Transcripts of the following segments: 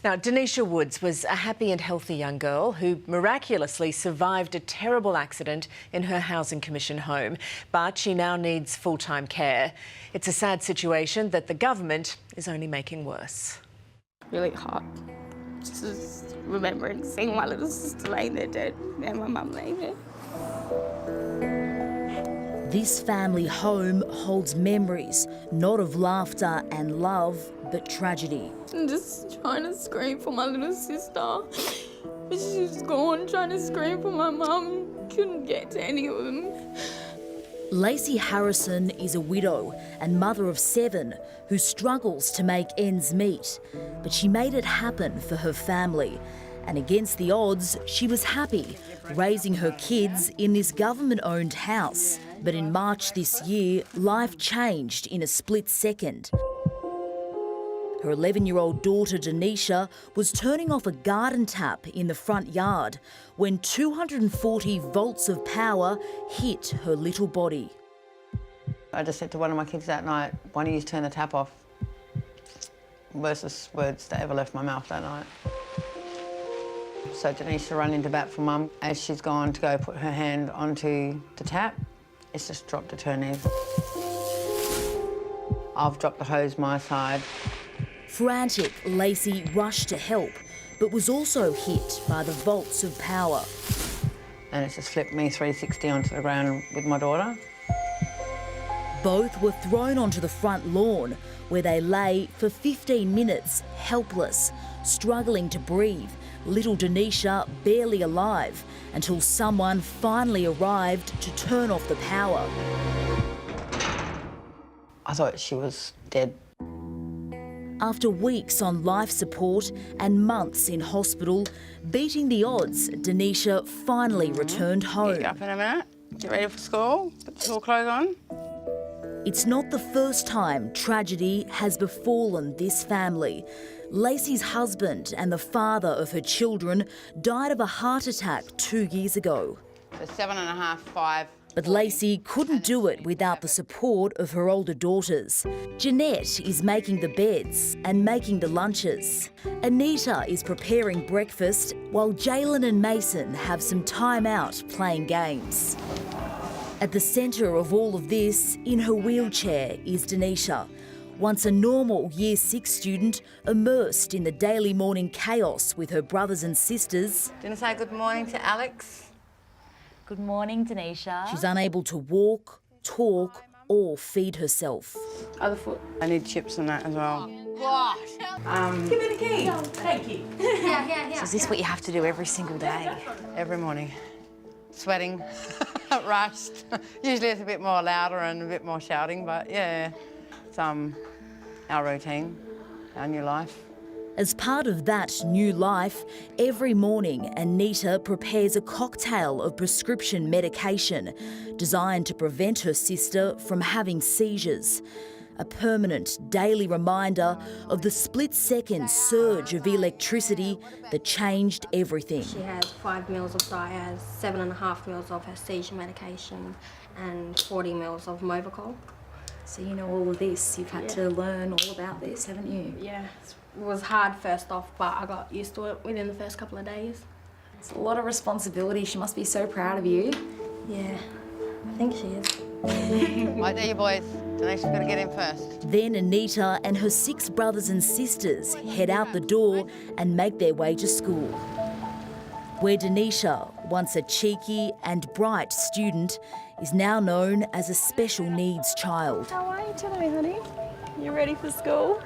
Now, Denishar Woods was a happy and healthy young girl who miraculously survived a terrible accident in her Housing Commission home, but she now needs full-time care. It's a sad situation that the government is only making worse. Really hard. Just remembering seeing my little sister laying there dead and my mum laying there. This family home holds memories, not of laughter and love, but tragedy. I'm just trying to scream for my little sister, but she's gone, trying to scream for my mum. Couldn't get to any of them. Lacey Harrison is a widow and mother of 7 who struggles to make ends meet. But she made it happen for her family. And against the odds, she was happy, raising her kids in this government-owned house. But in March this year, life changed in a split second. Her 11-year-old daughter, Denishar, was turning off a garden tap in the front yard when 240 volts of power hit her little body. I just said to one of my kids that night, why don't you turn the tap off? Worst words that ever left my mouth that night. So Denishar ran into bat for Mum. As she's gone to go put her hand onto the tap, it's just dropped at her knees. I've dropped the hose my side. Frantic, Lacey rushed to help, but was also hit by the volts of power. And it's just flipped me 360 onto the ground with my daughter. Both were thrown onto the front lawn, where they lay for 15 minutes, helpless, struggling to breathe, little Denishar barely alive, until someone finally arrived to turn off the power. I thought she was dead. After weeks on life support and months in hospital, beating the odds, Denishar finally returned home. Get you up in a minute. Get ready for school. Put the school clothes on. It's not the first time tragedy has befallen this family. Lacey's husband and the father of her children died of a heart attack 2 years ago. So 7.5, 5. But Lacey couldn't do it without the support of her older daughters. Jeanette is making the beds and making the lunches. Anita is preparing breakfast, while Jalen and Mason have some time out playing games. At the centre of all of this, in her wheelchair, is Denishar, once a normal Year 6 student immersed in the daily morning chaos with her brothers and sisters. Didn't say good morning to Alex. Good morning, Denishar. She's unable to walk, talk or feed herself. Other foot. I need chips and that as well. Give me the key. Thank you. Yeah. So is this what you have to do every single day? Every morning. Sweating, rushed. Usually it's a bit more louder and a bit more shouting, but yeah, it's our routine, our new life. As part of that new life, every morning Anita prepares a cocktail of prescription medication designed to prevent her sister from having seizures. A permanent daily reminder of the split-second surge of electricity that changed everything. She has 5 mils of Diaz, 7.5 mils of her seizure medication and 40 mils of Movicol. So you know all of this. You've had to learn all about this, haven't you? Yeah, it was hard first off, but I got used to it within the first couple of days. It's a lot of responsibility. She must be so proud of you. Yeah, I think she is. Right there, you boys. Denishar's got to get in first. Then Anita and her 6 brothers and sisters head out the door and make their way to school, where Denishar, once a cheeky and bright student, is now known as a special needs child. How are you today, honey? You ready for school?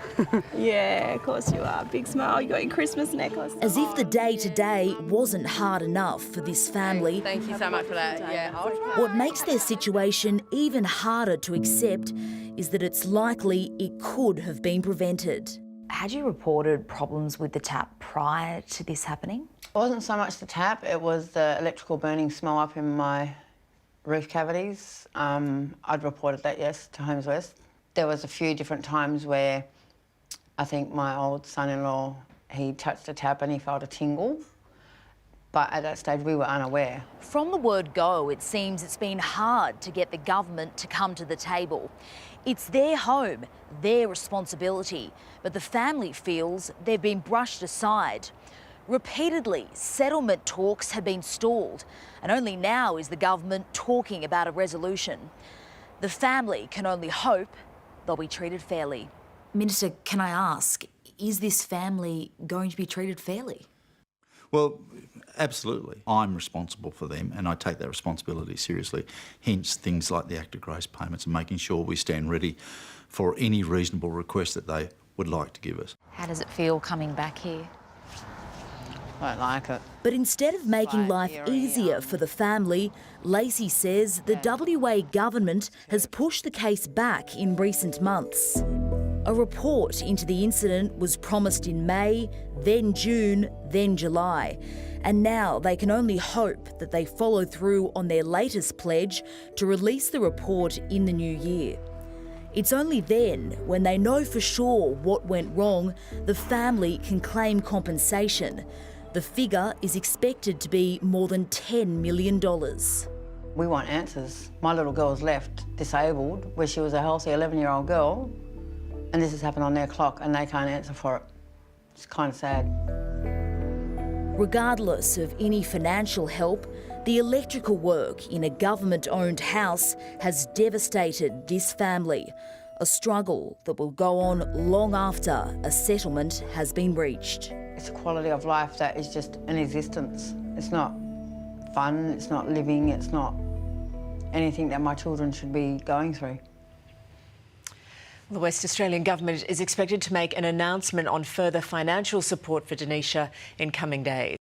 Yeah, of course you are. Big smile. You got your Christmas necklace. As if the day-to-day wasn't hard enough for this family. Thank you so much for that. Yeah. What makes their situation even harder to accept is that it's likely it could have been prevented. Had you reported problems with the tap prior to this happening? It wasn't so much the tap, it was the electrical burning smell up in my roof cavities. I'd reported that, yes, to Homes West. There was a few different times where I think my old son-in-law, he touched a tap and he felt a tingle. But at that stage, we were unaware. From the word go, it seems it's been hard to get the government to come to the table. It's their home, their responsibility, but the family feels they've been brushed aside. Repeatedly, settlement talks have been stalled, and only now is the government talking about a resolution. The family can only hope they'll be treated fairly. Minister, can I ask, is this family going to be treated fairly? Well, absolutely. I'm responsible for them and I take that responsibility seriously. Hence things like the active grace payments and making sure we stand ready for any reasonable request that they would like to give us. How does it feel coming back here? I don't like it. But instead of making life easier for the family, Lacey says the WA government has pushed the case back in recent months. A report into the incident was promised in May, then June, then July. And now they can only hope that they follow through on their latest pledge to release the report in the new year. It's only then, when they know for sure what went wrong, the family can claim compensation. The figure is expected to be more than $10 million. We want answers. My little girl's left disabled, where she was a healthy 11-year-old girl, and this has happened on their clock and they can't answer for it. It's kind of sad. Regardless of any financial help, the electrical work in a government-owned house has devastated this family, a struggle that will go on long after a settlement has been reached. It's a quality of life that is just an existence. It's not fun, it's not living, it's not anything that my children should be going through. The West Australian Government is expected to make an announcement on further financial support for Denishar in coming days.